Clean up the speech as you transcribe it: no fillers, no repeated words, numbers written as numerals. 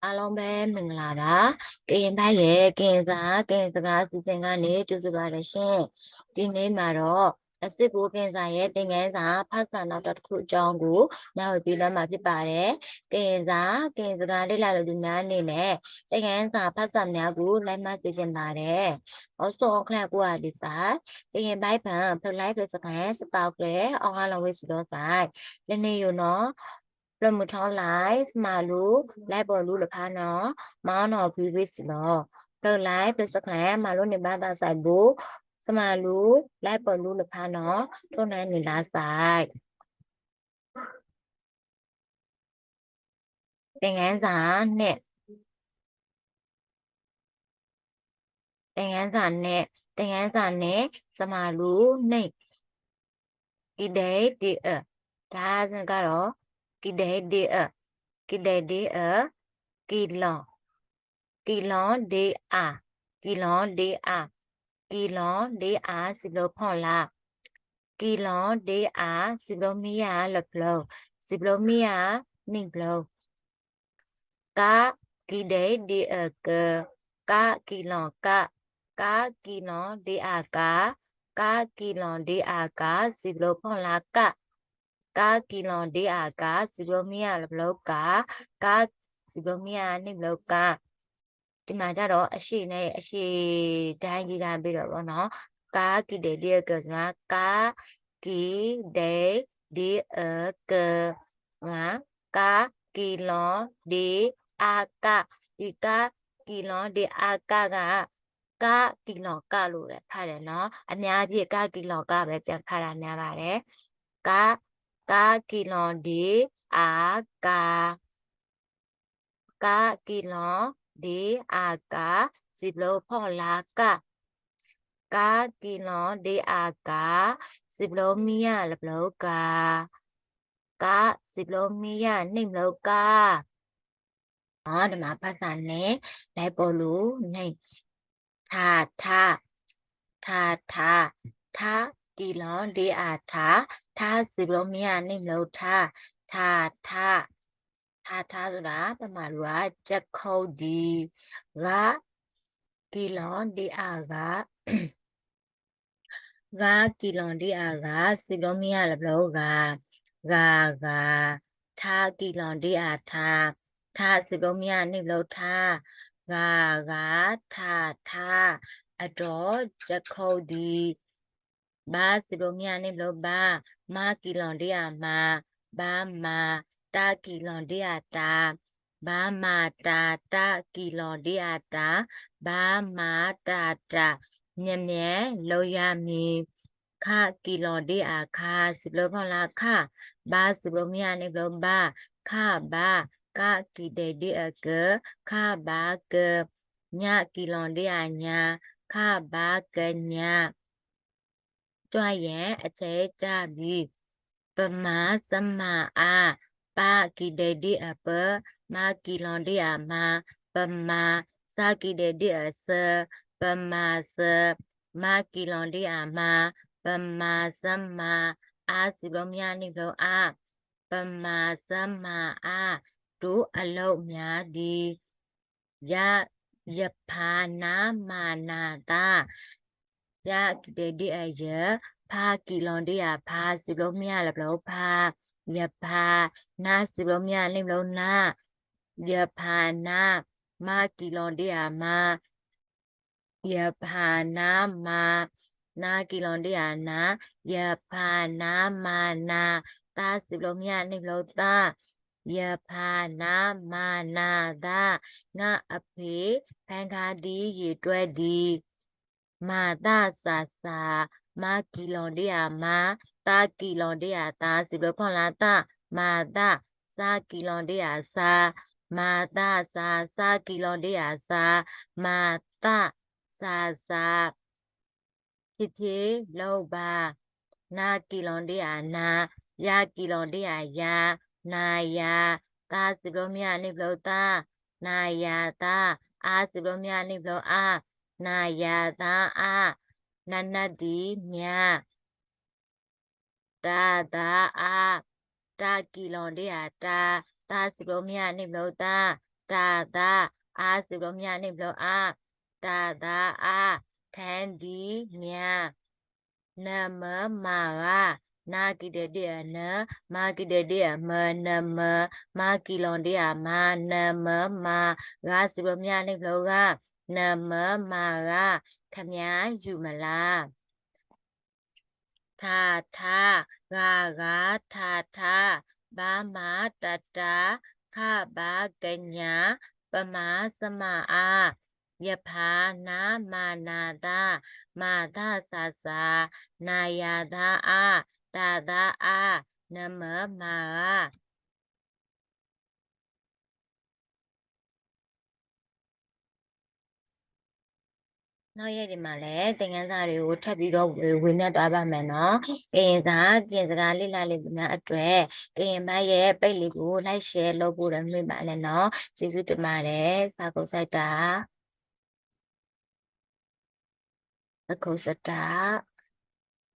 အားလုံးပဲမင်္ဂလာပါကရင်ဘက်ရဲ့ကရင်စကားစီစဉ်ကနေကြိုဆိုပါရရှင်ဒီနေ့မှာတော့အစစ်ကိုကရင်စာရဲ့သင်ခန်းစာဖတ်စာနောက်တစ်ခုအကြောင်းကိုညဝေပြီးတော့မှာဖြစ်ပါတယ်ကရင်စကားလေ့လာလို့ဒီများအနေနဲ့သင်ခန်းစာဖတ်စာများကိုလိုက်မှသိချင်ပါတယ်also ခလကိုအဒီစာကရင်ဘက်ဖန်ဖလိုက်ပြစကန်စပောက်ကလေးအောင်အားလုံးဝေစီတော့ဆိုင်လည်းနေရနော်ပရမထောင်းလိုက်စမာလူလိုက်ပေါ်လူလဖာနော်မောင်းတော်ပြီးဝစ်စလောပရလိုက်ပြစခလဲမာလူနေဘာသာဆိုင်ဘူးစမာလူလိုက်ပေါ်လူလဖာနော်ထုံးနိုင်နေလားဆိုင်သင်ခန်းစာနဲ့သင်ခန်းစာနဲ့စမာလူနေဒီဒေဒီဒါကတော့ဒီဒေဒီဒီဒေဒီကီလောဒေအာကီလောဒေအာစီလိုဖွန်လာကီလောဒေအာစီလိုမီယာလပလောစီလိုမီယာနိဘလောကာကီဒေဒီကာကီလောကာကီလောဒေအာကာကီလောဒေအာကာစီလိုဖွန်လာကာကီလောဒေအာကာစီလိုမီယာလပလောကာစီလိုမီယာနိဘလောကာဒီမှာကြတော့အရှိနဲ့အရှိတိုင်းကြီးတိုင်းပြီးတော့ဗောနော်ကာကီဒေဒီကမှာကာကီဒေဒီကမှာကာကီလောဒီအာကာဒီကာကီလောဒီအာကာကာကီလောကလို့လည်းဖတ်တယ်နော်အများကြီးကာကီလောကပဲပြန်ဖတ်တာများပါတယ်ကာကီလောဒီအာကာကီလောဒီအာကာစီဘလိုဖွန်လာကာကီလောဒီအာကာစီဘလိုမီယာလဘလောကာစီဘလိုမီယာနိမလောကာဒီမှာဖတ်စာနဲ့လိုက်ပေါ်လို့နေထာကီလောဒီအာထာစီဘလိုမီယာနိမလောထာဆိုတာပမာလူကချက်ခုတ်ဒီကီလောဒီအာကီလောဒီအာစီဘလိုမီယာလဘလောထာကီလောဒီအာထာစီဘလိုမီယာနိဘလောထာထာအတော်ချက်ခုတ်ဒီဘာစီဘလိုမီယာနိဘလောမာကီလောဒီအာဘာမာတာကီလောဒီအာတာဘာမာတာကီလောဒီအာတာဘာမာတာမြဲမြဲလောက်ရမည်ခကီလောဒီအာခစီဘလိုဖလာခဘာစီဘလိုမီယာနိဘလောခဘာကီဒေဒီကခဘာကညကီလောဒီအာညာခဘာကညာကြွရဲ့အကျဲကြပြီပမာစမအာပါကီဒေဒီအပမာကီလောဒီအာမာပမာစာကီဒေဒီအစပမာစမာကီလောဒီအာမာပမာစမအာစီဘလိုမြာနိဘလောအာပမာစမအာတို့အလုံးများသည်ယဖာနာမာနာတာယကီဒေဒီအယဖာကီလောဒီအာဖာစီဘလိုမြာလဘလောဖာယဖာနာစီဘလိုမြာနိဘလောနာယဖာနာမာကီလောဒီအာမာယဖာနာမာနာကီလောဒီအာနာယဖာနာမာနာတာစီဘလိုမြာနိဘလောတာယဖာနာမာနာတာငါအဖေဖန်ခါဒီရေတွဲဒီမာတာစာမာကီလောဒီအာမာတာကီလောဒီအာတာစီဘလိုဖွန်လာတာမာတာစာကီလောဒီအာစာမာတာစာကီလောဒီအာစာမာတာစာဖြစ်လောပါနာကီလောဒီအာနာယကီလောဒီအာယာနာယာတာစီဘလိုမြာနိဘလောတာနာယာတာအာစီဘလိုမြာနိဘလောအာနာယာတာအာနနတိမြတာအာတာကီလောဒီအာတာစီဘလိုမြာနိဘလောတာ တာသာအာဆိုတော့မြနေဘလို့အာတာသာအာထန်ဒီမြနမမာကနာကိတတေနမာကိတတေမနမမာကီလွန်တေမနမမာဂါဆိုတော့မြနေဘလို့ကနမမာကခမယူမလားထာထာဂါဂါထာထာဘာမာတတာခဘာကညာပမာစမအာယဖာနာမာနာတာမာသဆာစာနာယာသာအာတာသာအာနမမာကနောက်ရက်ဒီမှာလည်းသင်ခန်းစာတွေကိုထပ်ပြီးတော့ဝေမျှသွားပါမယ်နော်။ကရင်စာပြင်စကားလေ့လာလေးများအတွက်ကရင်ဘတ်ရဲ့ပိတ်လေးကို like share လုပ်ဖို့လည်းမမေ့ပါနဲ့နော်။ကျေးဇူးတင်ပါတယ်။စာကုန်စိုက်တာအခုစတာ